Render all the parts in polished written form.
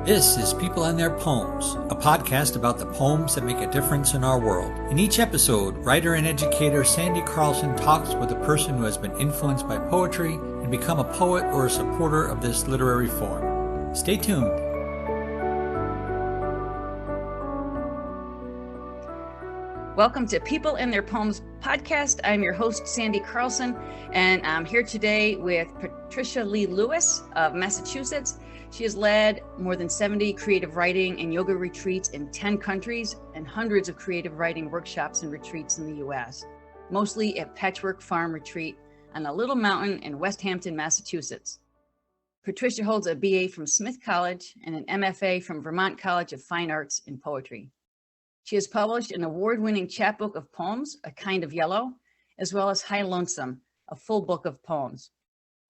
This is People and Their Poems, a podcast about the poems that make a difference in our world. In each episode, writer and educator Sandy Carlson talks with a person who has been influenced by poetry and become a poet or a supporter of this literary form. Stay tuned. Welcome to People and Their Poems podcast. I'm your host, Sandy Carlson, and I'm here today with Patricia Lee Lewis of Massachusetts. She has led more than 70 creative writing and yoga retreats in 10 countries and hundreds of creative writing workshops and retreats in the U.S., mostly at Patchwork Farm Retreat on a little mountain in West Hampton, Massachusetts. Patricia holds a BA from Smith College and an MFA from Vermont College of Fine Arts in Poetry. She has published an award-winning chapbook of poems, A Kind of Yellow, as well as High Lonesome, a full book of poems.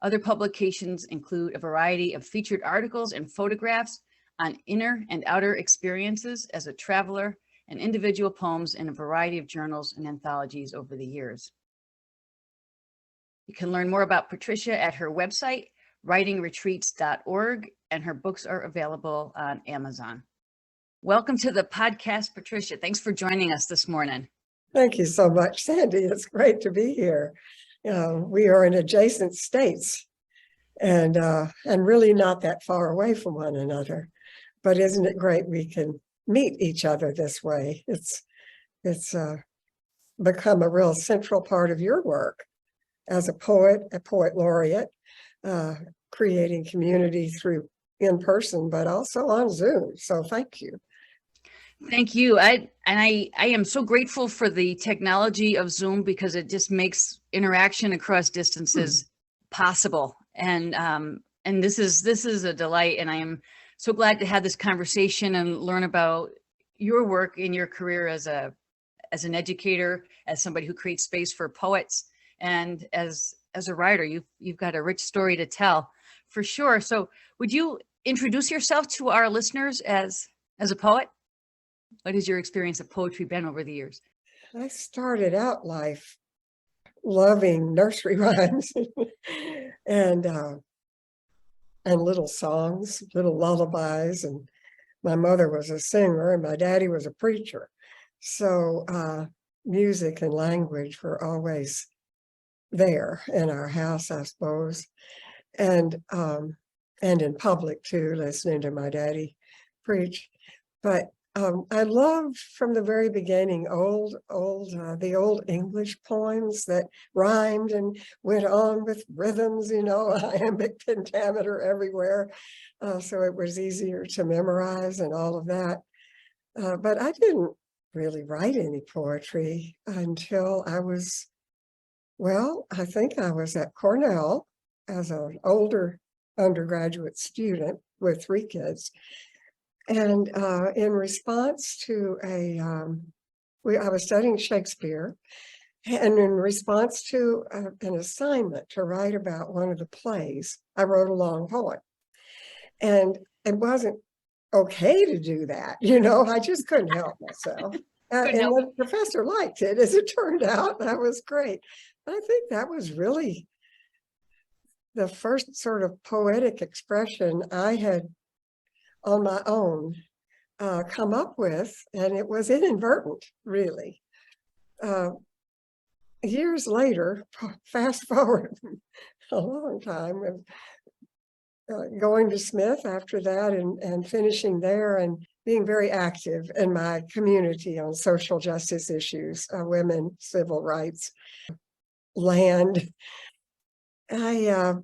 Other publications include a variety of featured articles and photographs on inner and outer experiences as a traveler and individual poems in a variety of journals and anthologies over the years. You can learn more about Patricia at her website, writingretreats.org, and her books are available on Amazon. Welcome to the podcast, Patricia. Thanks for joining us this morning. Thank you so much, Sandy. It's great to be here. We are in adjacent states and really not that far away from one another. But isn't it great we can meet each other this way? It's become a real central part of your work as a poet laureate, creating community through in person, but also on Zoom. So thank you. Thank you. I am so grateful for the technology of Zoom because it just makes interaction across distances possible. And this is a delight. And I am so glad to have this conversation and learn about your work in your career as an educator, as somebody who creates space for poets, and as a writer. You've got a rich story to tell, for sure. So would you introduce yourself to our listeners as a poet? What has your experience of poetry been over the years? I started out life loving nursery rhymes and little songs, little lullabies. And my mother was a singer and my daddy was a preacher. So music and language were always there in our house, I suppose. And in public too, listening to my daddy preach. But I loved from the very beginning the old English poems that rhymed and went on with rhythms, iambic pentameter everywhere. So it was easier to memorize and all of that. But I didn't really write any poetry until I think I was at Cornell as an older undergraduate student with 3 kids. And in response to I was studying Shakespeare, and in response to an assignment to write about one of the plays, I wrote a long poem. And it wasn't okay to do that, I just couldn't help myself. And the professor liked it, as it turned out. That was great. But I think that was really the first sort of poetic expression I had on my own come up with, and it was inadvertent, really. Years later, fast forward a long time, going to Smith after that and finishing there and being very active in my community on social justice issues, women, civil rights, land. I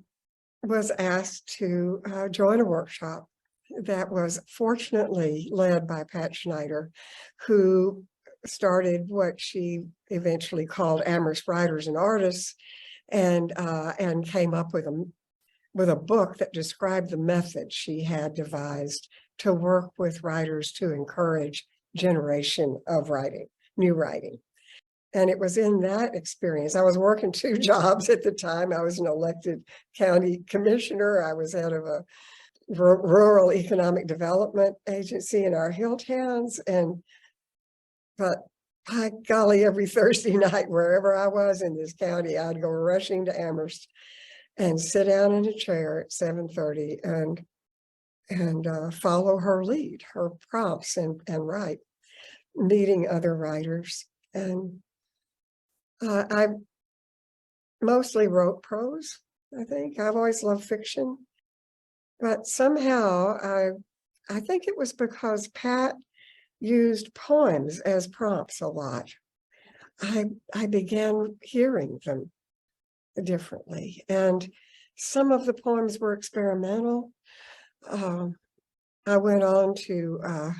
was asked to join a workshop that was fortunately led by Pat Schneider, who started what she eventually called Amherst Writers and Artists, and came up with a book that described the method she had devised to work with writers to encourage generation of writing, new writing. And it was in that experience. I was working 2 jobs at the time. I was an elected county commissioner. I was head of a rural economic development agency in our hill towns. But by golly, every Thursday night, wherever I was in this county, I'd go rushing to Amherst and sit down in a chair at 7:30 and and follow her lead, her prompts, and write, meeting other writers. And I mostly wrote prose, I think. I've always loved fiction. But somehow, I think it was because Pat used poems as prompts a lot. I began hearing them differently. And some of the poems were experimental. I went on to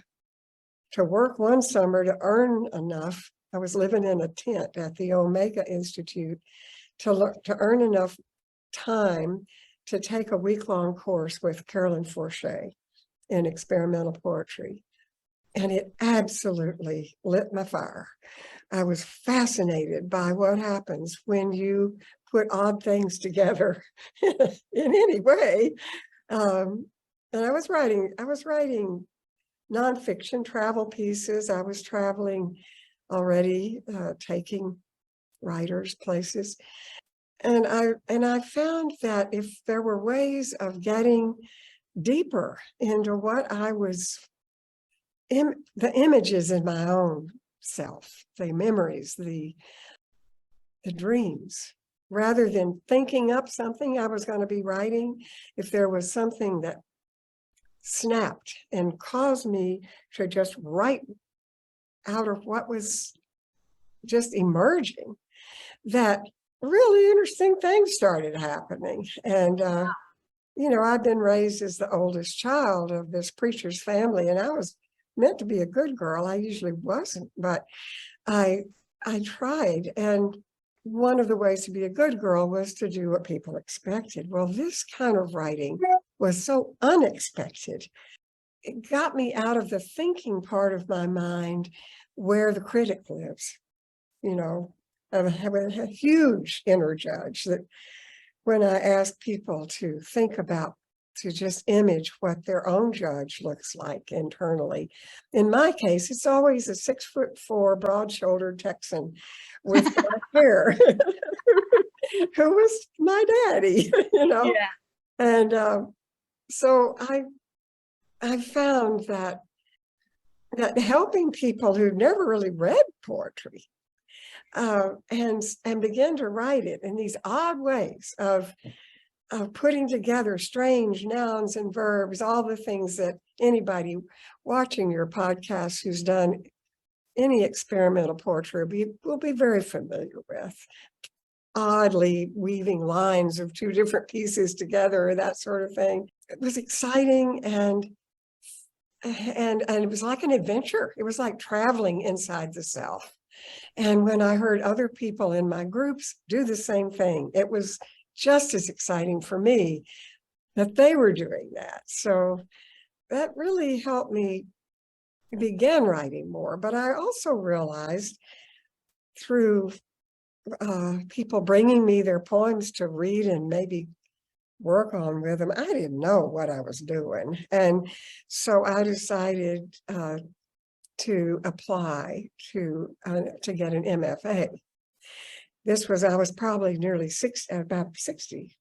work one summer to earn enough. I was living in a tent at the Omega Institute to earn enough time to take a week-long course with Carolyn Forché in experimental poetry. And it absolutely lit my fire. I was fascinated by what happens when you put odd things together in any way. And I was writing nonfiction travel pieces. I was traveling already, taking writers places. And I found that if there were ways of getting deeper into what I was, the images in my own self, the memories, the dreams, rather than thinking up something I was going to be writing, if there was something that snapped and caused me to just write out of what was just emerging, that really interesting things started happening. And I've been raised as the oldest child of this preacher's family, and I was meant to be a good girl. I usually wasn't, but I tried. And one of the ways to be a good girl was to do what people expected. Well, this kind of writing was so unexpected. It got me out of the thinking part of my mind where the critic lives. I have a huge inner judge that when I ask people to think about, to just image what their own judge looks like internally. In my case, it's always a 6'4", broad-shouldered Texan with black hair, who was my daddy, Yeah. And so I found that helping people who never really read poetry and begin to write it in these odd ways of putting together strange nouns and verbs, all the things that anybody watching your podcast who's done any experimental poetry will be very familiar with. Oddly weaving lines of two different pieces together, that sort of thing. It was exciting and it was like an adventure. It was like traveling inside the self. And when I heard other people in my groups do the same thing, it was just as exciting for me that they were doing that. So that really helped me begin writing more. But I also realized through people bringing me their poems to read and maybe work on with them, I didn't know what I was doing. And so I decided to apply to get an MFA. I was probably nearly about 60,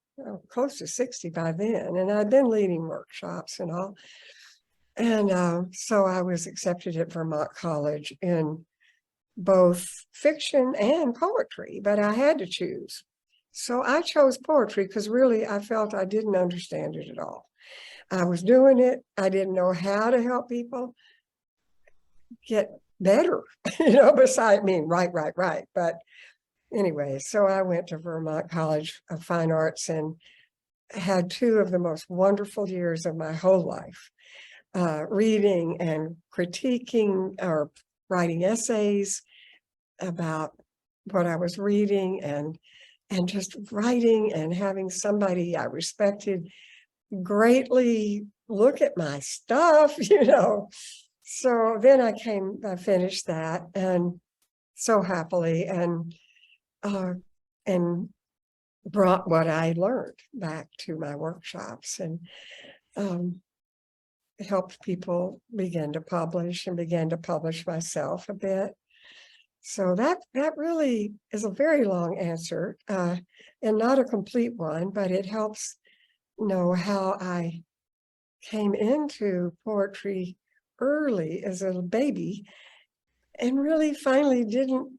close to 60 by then. And I'd been leading workshops and all. And so I was accepted at Vermont College in both fiction and poetry, but I had to choose. So I chose poetry because really I felt I didn't understand it at all. I was doing it. I didn't know how to help people get better, besides right. But anyway, so I went to Vermont College of Fine Arts and had two of the most wonderful years of my whole life, reading and critiquing or writing essays about what I was reading and just writing and having somebody I respected greatly look at my stuff, So then I finished that and so happily and brought what I learned back to my workshops and helped people begin to publish and began to publish myself a bit. So that really is a very long answer and not a complete one, but it helps know how I came into poetry early as a baby and really finally didn't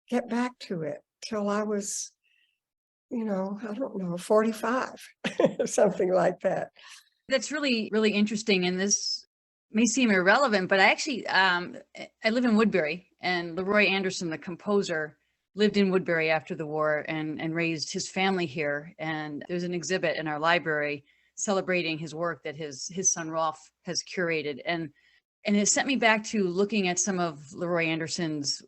get back to it till I was, I don't know, 45, something like that. That's really, really interesting. And this may seem irrelevant, but I actually, I live in Woodbury, and Leroy Anderson, the composer, lived in Woodbury after the war and raised his family here. And there's an exhibit in our library celebrating his work that his son Rolf has curated. And it sent me back to looking at some of Leroy Anderson's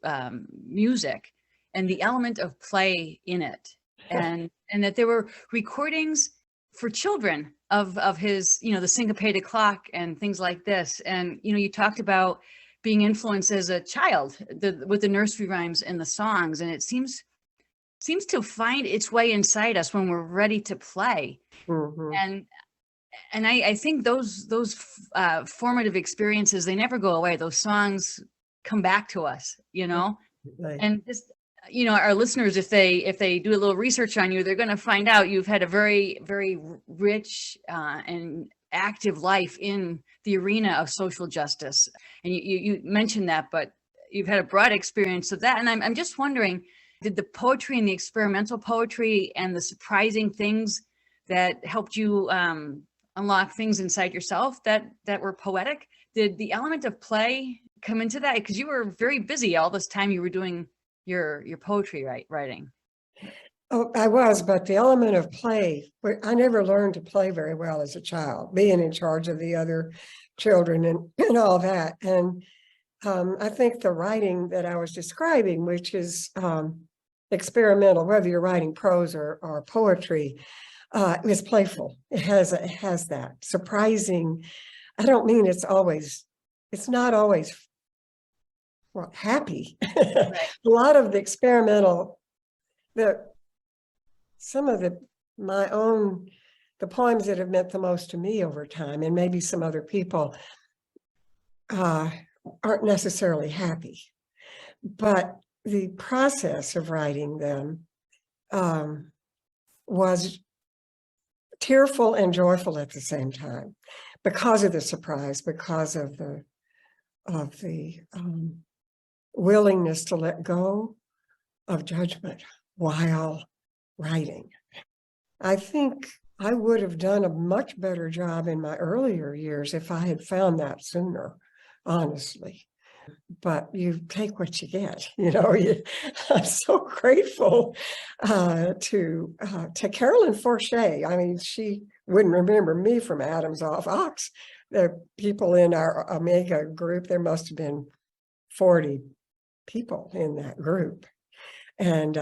music and the element of play in it. And that there were recordings for children of his, the syncopated clock and things like this. And, you talked about being influenced as a child with the nursery rhymes and the songs. And it seems to find its way inside us when we're ready to play. Mm-hmm. And I think those formative experiences, they never go away. Those songs come back to us, Right. and just, our listeners, if they do a little research on you, they're going to find out you've had a very, very rich and active life in the arena of social justice. And you mentioned that, but you've had a broad experience of that. And I'm just wondering, did the poetry and the experimental poetry and the surprising things that helped you unlock things inside yourself that were poetic, did the element of play come into that? Because you were very busy all this time you were doing your poetry writing. Oh, I was, but the element of play, I never learned to play very well as a child, being in charge of the other children and all that. And I think the writing that I was describing, which is experimental, whether you're writing prose or poetry, is playful. It has that surprising. I don't mean it's not always happy. Right. A lot of the experimental, some of the poems that have meant the most to me over time, and maybe some other people, aren't necessarily happy, but the process of writing them was tearful and joyful at the same time, because of the surprise, because of the willingness to let go of judgment while writing. I think I would have done a much better job in my earlier years if I had found that sooner, honestly. But you take what you get, I'm so grateful to Carolyn Forché. I mean, she wouldn't remember me from Adams off Ox. The people in our Omega group, there must have been 40 people in that group. And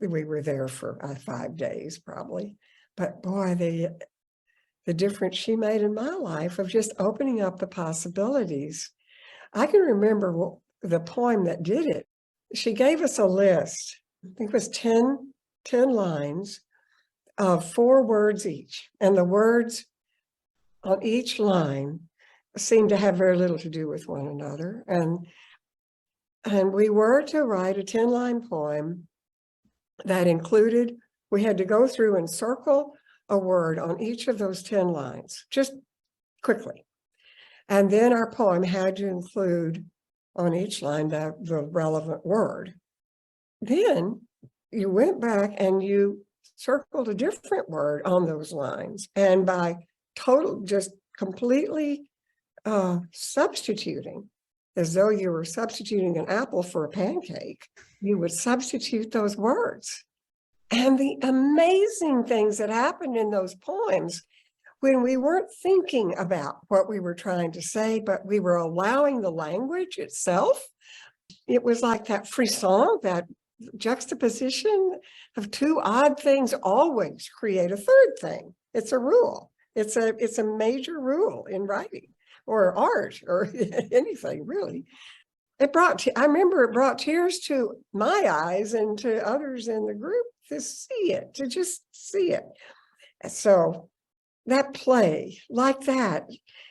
we were there for 5 days probably. But boy, the difference she made in my life of just opening up the possibilities. I can remember the poem that did it. She gave us a list. I think it was 10 lines of 4 words each. And the words on each line seemed to have very little to do with one another. And we were to write a 10-line poem that included, we had to go through and circle a word on each of those 10 lines, just quickly. And then our poem had to include on each line the relevant word. Then you went back and you circled a different word on those lines. And by just completely substituting, as though you were substituting an apple for a pancake, you would substitute those words. And the amazing things that happened in those poems, when we weren't thinking about what we were trying to say, but we were allowing the language itself. It was like that frisson, that juxtaposition of 2 odd things always create a third thing. It's a rule. It's a major rule in writing or art or anything, really. I remember it brought tears to my eyes and to others in the group to just see it. So that play like that,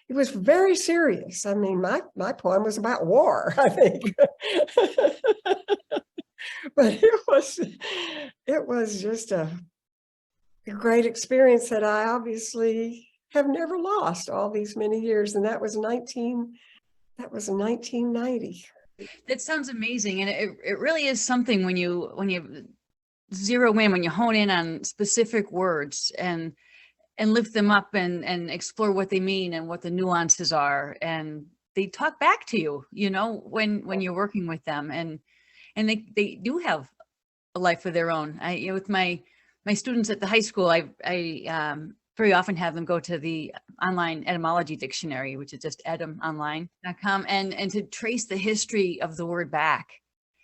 it was very serious. I mean, my poem was about war, I think. But it was just a great experience that I obviously have never lost all these many years. And that was 1990. That sounds amazing. And it really is something when you zero in, when you hone in on specific words and lift them up and explore what they mean and what the nuances are. And they talk back to you, when you're working with them, and they do have a life of their own. With my students at the high school, I very often have them go to the online etymology dictionary, which is just etymonline.com, and to trace the history of the word back,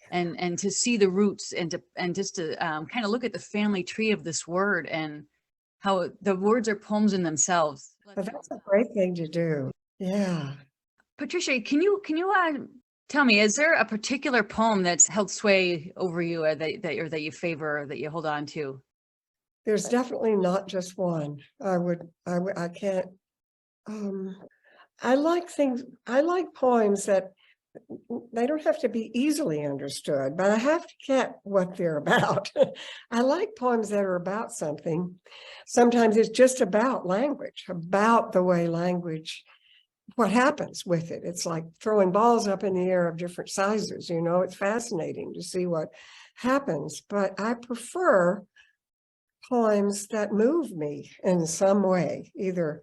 and to see the roots, and just to kind of look at the family tree of this word, and how the words are poems in themselves. But that's a great thing to do. Yeah. Patricia, can you tell me, is there a particular poem that's held sway over you, or that you favor, or that you hold on to? There's definitely not just one. I can't, I like poems that they don't have to be easily understood, but I have to get what they're about. I like poems that are about something. Sometimes it's just about language, about the way language, what happens with it. It's like throwing balls up in the air of different sizes, it's fascinating to see what happens. But I prefer poems that move me in some way, either,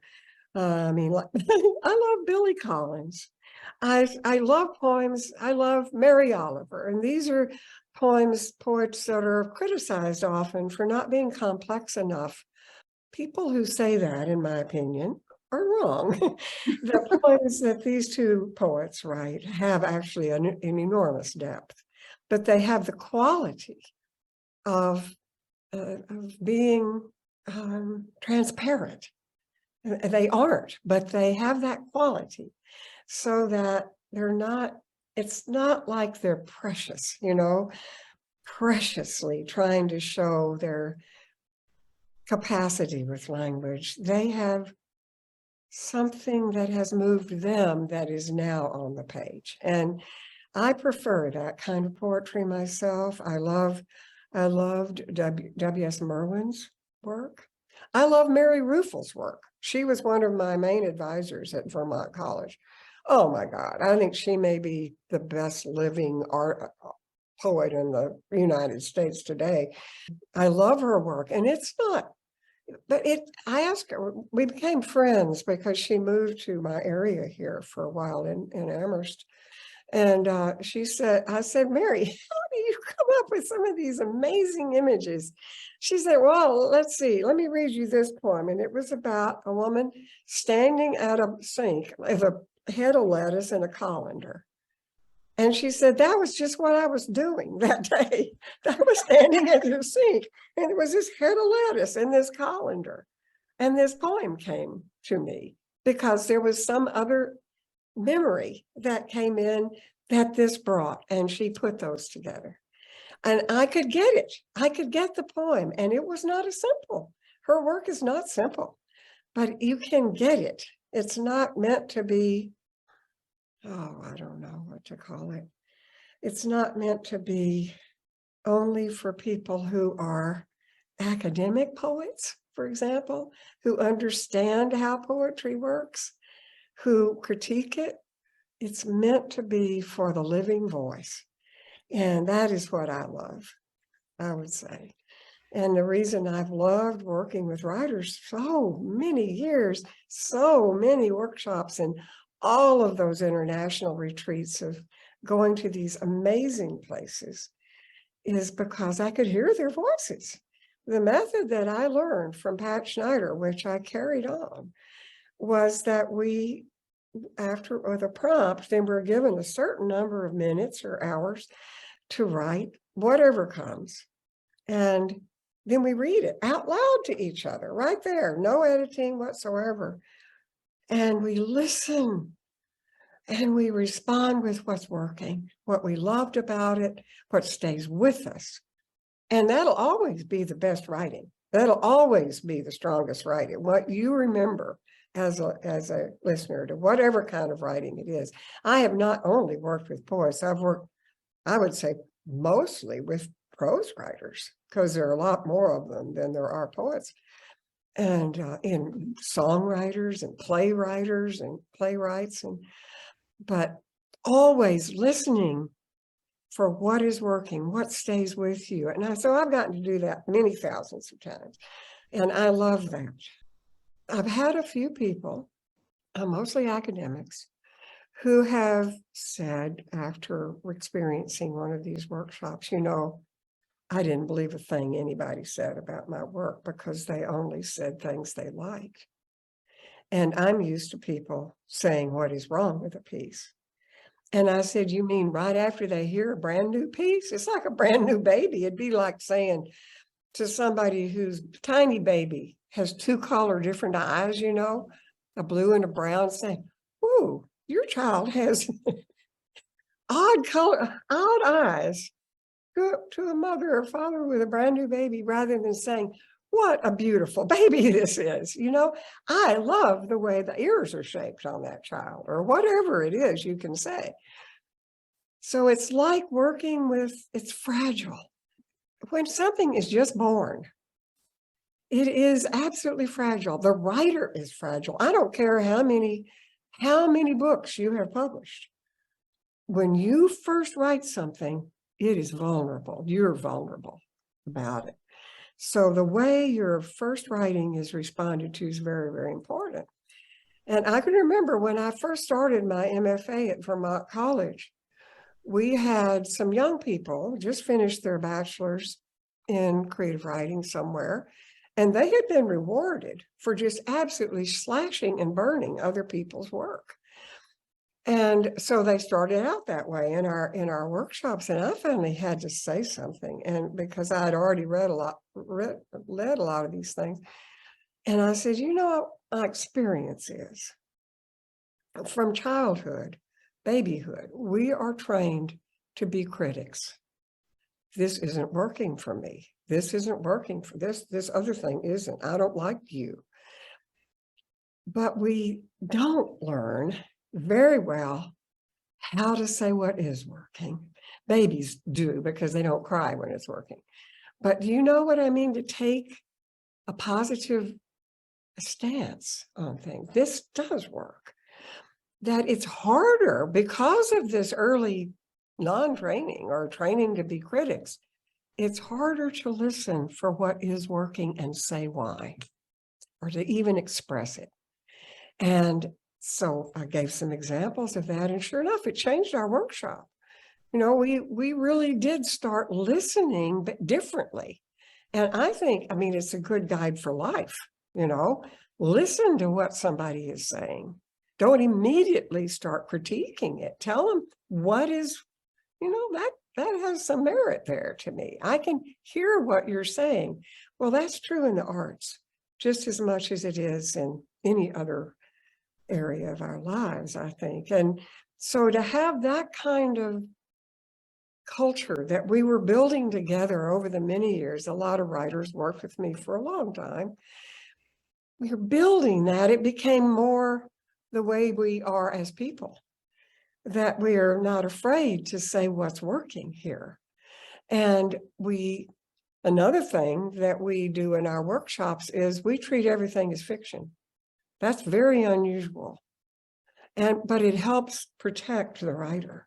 I love Billy Collins. I love poems. I love Mary Oliver. And these are poets that are criticized often for not being complex enough. People who say that, in my opinion, are wrong. The poems that these two poets write have actually an enormous depth, but they have the quality of being transparent. They aren't, but they have that quality, so that it's not like they're precious, preciously trying to show their capacity with language. They have something that has moved them that is now on the page. And I prefer that kind of poetry myself. I loved W.S. Merwin's work. I love Mary Ruefle's work. She was one of my main advisors at Vermont College. Oh my God, I think she may be the best living poet in the United States today. I love her work, and I asked her, we became friends because she moved to my area here for a while in Amherst. And I said, Mary, how do you come up with some of these amazing images? She said, well, let's see, let me read you this poem. And it was about a woman standing at a sink with a head of lettuce and a colander. And she said, that was just what I was doing that day. I was standing at the sink, and it was this head of lettuce and this colander. And this poem came to me because there was some other memory that came in that this brought, and she put those together. And I could get it. I could get the poem, and it was not as simple. Her work is not simple, but you can get it. It's not meant to be, I don't know what to call it. It's not meant to be only for people who are academic poets, for example, who understand how poetry works, who critique it. It's meant to be for the living voice. And that is what I love, I would say. And the reason I've loved working with writers so many years, so many workshops, and all of those international retreats of going to these amazing places, is because I could hear their voices. The method that I learned from Pat Schneider, which I carried on, was that after the prompt, then we're given a certain number of minutes or hours to write whatever comes. And then we read it out loud to each other right there, no editing whatsoever. And we listen, and we respond with what's working, what we loved about it, what stays with us. And that'll always be the best writing. That'll always be the strongest writing, what you remember as a listener to whatever kind of writing it is. I have not only worked with poets, I've worked, I would say, mostly with prose writers, because there are a lot more of them than there are poets. and in songwriters and playwriters and playwrights, but always listening for what is working, what stays with you. And so I've gotten to do that many thousands of times, and I love that. I've had a few people, mostly academics, who have said after experiencing one of these workshops, I didn't believe a thing anybody said about my work because they only said things they liked. And I'm used to people saying what is wrong with a piece. And I said, you mean right after they hear a brand new piece? It's like a brand new baby. It'd be like saying to somebody whose tiny baby has two color different eyes, a blue and a brown, saying, ooh, your child has odd eyes. Go to a mother or father with a brand new baby rather than saying, what a beautiful baby this is. I love the way the ears are shaped on that child, or whatever it is you can say. So it's like working with, it's fragile. When something is just born, it is absolutely fragile. The writer is fragile. I don't care how many books you have published. When you first write something, it is vulnerable. You're vulnerable about it. So the way your first writing is responded to is very, very important. And I can remember when I first started my MFA at Vermont College, we had some young people just finished their bachelor's in creative writing somewhere, and they had been rewarded for just absolutely slashing and burning other people's work. And so they started out that way in our workshops, and I finally had to say something, and because I had already led a lot of these things, and I said, my experience is from childhood, babyhood, we are trained to be critics. This isn't working for me. This isn't working for this. This other thing isn't. I don't like you. But we don't learn very well how to say what is working. Babies do because they don't cry when it's working. But do you know what I mean? To take a positive stance on things. This does work. That it's harder because of this early non-training or training to be critics. It's harder to listen for what is working and say why, or to even express it. And so I gave some examples of that, and sure enough, it changed our workshop. We really did start listening, but differently. And I think, it's a good guide for life, listen to what somebody is saying. Don't immediately start critiquing it. Tell them what is, that has some merit there to me. I can hear what you're saying. Well, that's true in the arts, just as much as it is in any other area of our lives, I think. And so to have that kind of culture that we were building together over the many years, a lot of writers worked with me for a long time. We were building that. It became more the way we are as people, that we are not afraid to say what's working here. And another thing that we do in our workshops is we treat everything as fiction. That's very unusual. But it helps protect the writer.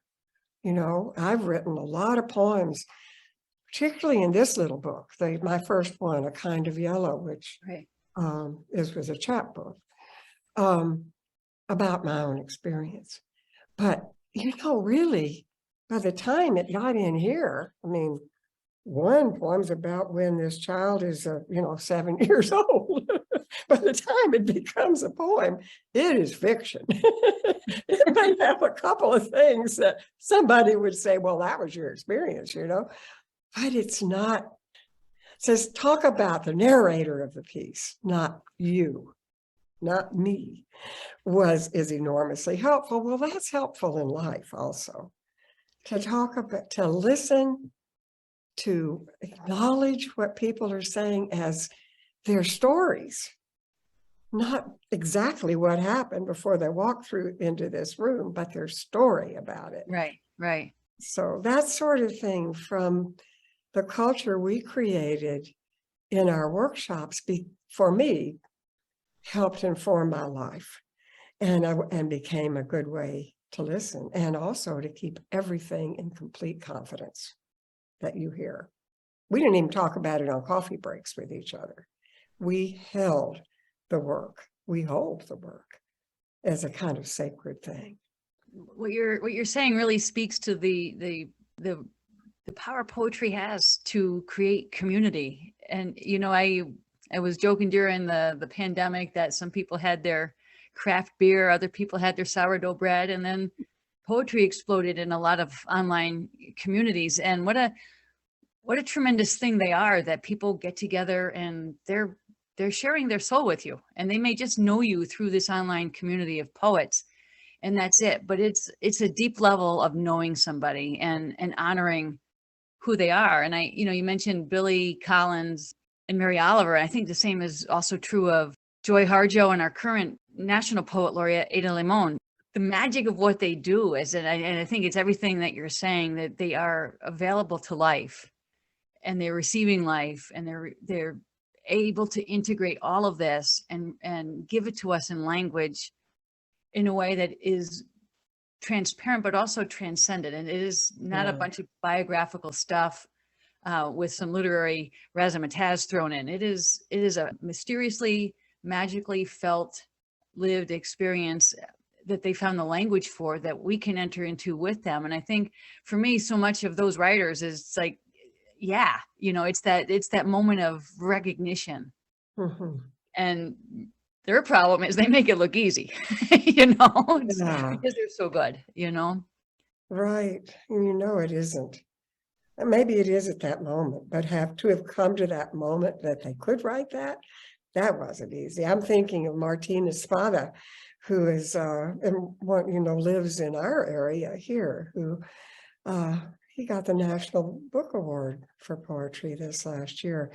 I've written a lot of poems, particularly in this little book, my first one, A Kind of Yellow, which was a chapbook, about my own experience. But, really, by the time it got in here, one poem's about when this child is, 7 years old. By the time it becomes a poem, it is fiction. It may have a couple of things that somebody would say, well, that was your experience, but it's not. It says, talk about the narrator of the piece, not you, not me, is enormously helpful. Well, that's helpful in life also, to listen, to acknowledge what people are saying as their stories, not exactly what happened before they walked through into this room, but their story about it. Right. So that sort of thing from the culture we created in our workshops for me, helped inform my life and became a good way to listen, and also to keep everything in complete confidence that you hear. We didn't even talk about it on coffee breaks with each other. We held the work. We hold the work as a kind of sacred thing. What you're saying really speaks to the power poetry has to create community. And I was joking during the pandemic that some people had their craft beer, other people had their sourdough bread, and then poetry exploded in a lot of online communities. And what a tremendous thing they are, that people get together and they're sharing their soul with you, and they may just know you through this online community of poets, and that's it. But it's a deep level of knowing somebody and honoring who they are. And you mentioned Billy Collins and Mary Oliver. I think the same is also true of Joy Harjo and our current National Poet Laureate, Ada Limon. The magic of what they do is, and I think it's everything that you're saying, that they are available to life, and they're receiving life, and they're able to integrate all of this and give it to us in language in a way that is transparent, but also transcendent. And it is not a bunch of biographical stuff with some literary razzmatazz thrown in. It is a mysteriously, magically felt, lived experience that they found the language for, that we can enter into with them. And I think for me, so much of those writers is like, it's that moment of recognition. Mm-hmm. And their problem is they make it look easy, because they're so good, Right. It isn't. Maybe it is at that moment, but have come to that moment that they could write that wasn't easy. I'm thinking of Martina Spada, who is lives in our area here, who he got the National Book Award for poetry this last year.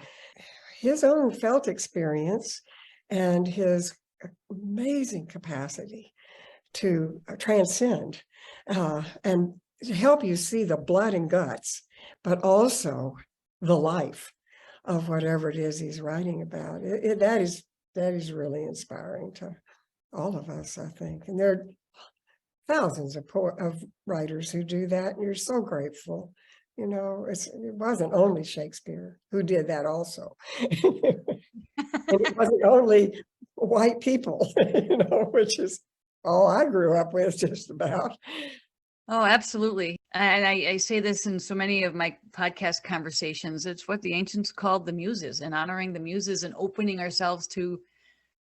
His own felt experience and his amazing capacity to transcend and to help you see the blood and guts, but also the life of whatever it is he's writing about. That is really inspiring to all of us, I think. And there are thousands of writers who do that, and you're so grateful. It wasn't only Shakespeare who did that also. And it wasn't only white people, which is all I grew up with just about. Oh, absolutely. And I say this in so many of my podcast conversations. It's what the ancients called the muses, and honoring the muses and opening ourselves to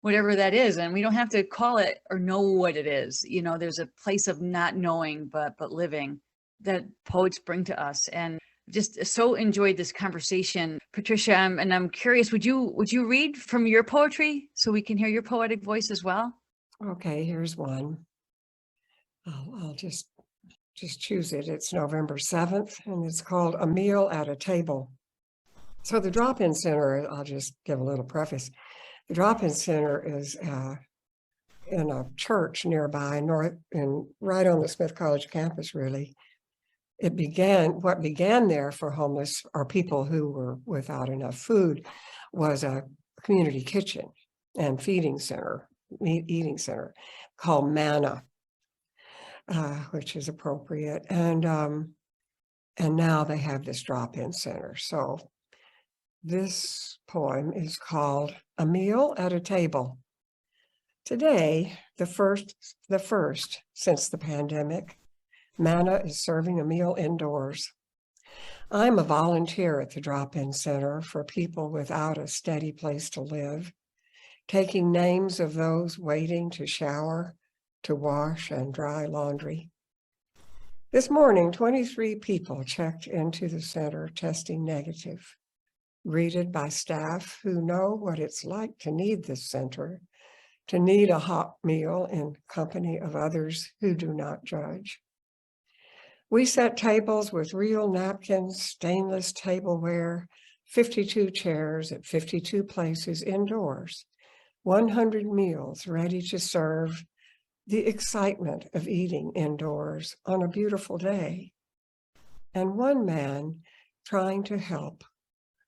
whatever that is. And we don't have to call it or know what it is. There's a place of not knowing, but living, that poets bring to us. And just so enjoyed this conversation, Patricia. And I'm curious, would you read from your poetry so we can hear your poetic voice as well? Okay, here's one. I'll just choose it. It's November 7th, and it's called A Meal at a Table. So the drop-in center, I'll just give a little preface. The drop-in center is in a church nearby, right on the Smith College campus, really. What began there for homeless or people who were without enough food was a community kitchen and eating center called Manna, which is appropriate. And now they have this drop-in center. So this poem is called A Meal at a Table. Today, the first since the pandemic, Manna is serving a meal indoors. I'm a volunteer at the drop-in center for people without a steady place to live, taking names of those waiting to shower, to wash and dry laundry. This morning, 23 people checked into the center testing negative, greeted by staff who know what it's like to need this center, to need a hot meal in company of others who do not judge. We set tables with real napkins, stainless tableware, 52 chairs at 52 places indoors, 100 meals ready to serve, the excitement of eating indoors on a beautiful day. And one man trying to help,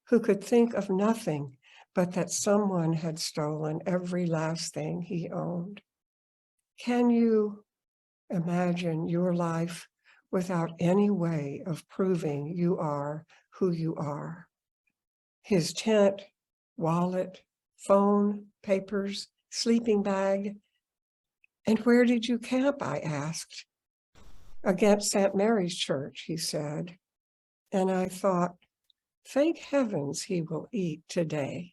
who could think of nothing but that someone had stolen every last thing he owned. Can you imagine your life without any way of proving you are who you are? His tent, wallet, phone, papers, sleeping bag. And where did you camp? I asked. Against St. Mary's Church, he said. And I thought, thank heavens he will eat today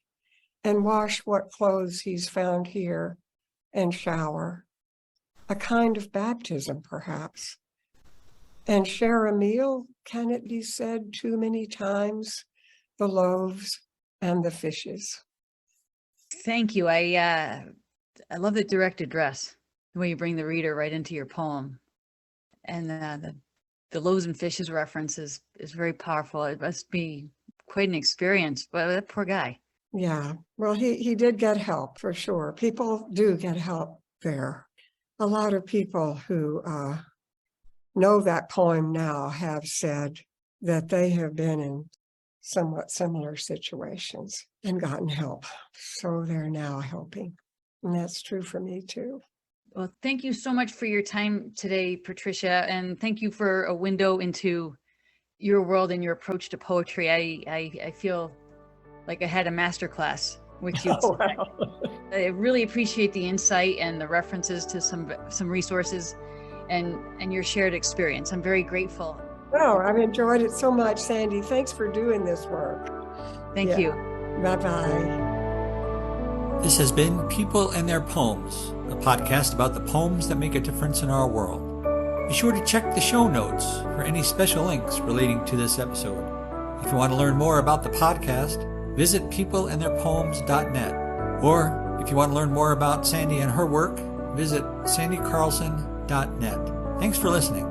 and wash what clothes he's found here and shower. A kind of baptism, perhaps. And share a meal, can it be said too many times? The loaves and the fishes. Thank you. I love the direct address, the way you bring the reader right into your poem. And the loaves and fishes reference is very powerful. It must be quite an experience, but that poor guy. Yeah, well, he did get help for sure. People do get help there. A lot of people who know that poem now have said that they have been in somewhat similar situations and gotten help. So they're now helping. And that's true for me too. Well, thank you so much for your time today, Patricia. And thank you for a window into your world and your approach to poetry. I feel like I had a masterclass with you. Oh, wow. I really appreciate the insight and the references to some resources and your shared experience. I'm very grateful. Well, I've enjoyed it so much, Sandy. Thanks for doing this work. Thank you. Bye-bye. This has been People and Their Poems, a podcast about the poems that make a difference in our world. Be sure to check the show notes for any special links relating to this episode. If you want to learn more about the podcast, visit peopleandtheirpoems.net. Or if you want to learn more about Sandy and her work, visit sandycarlson.net. Thanks for listening.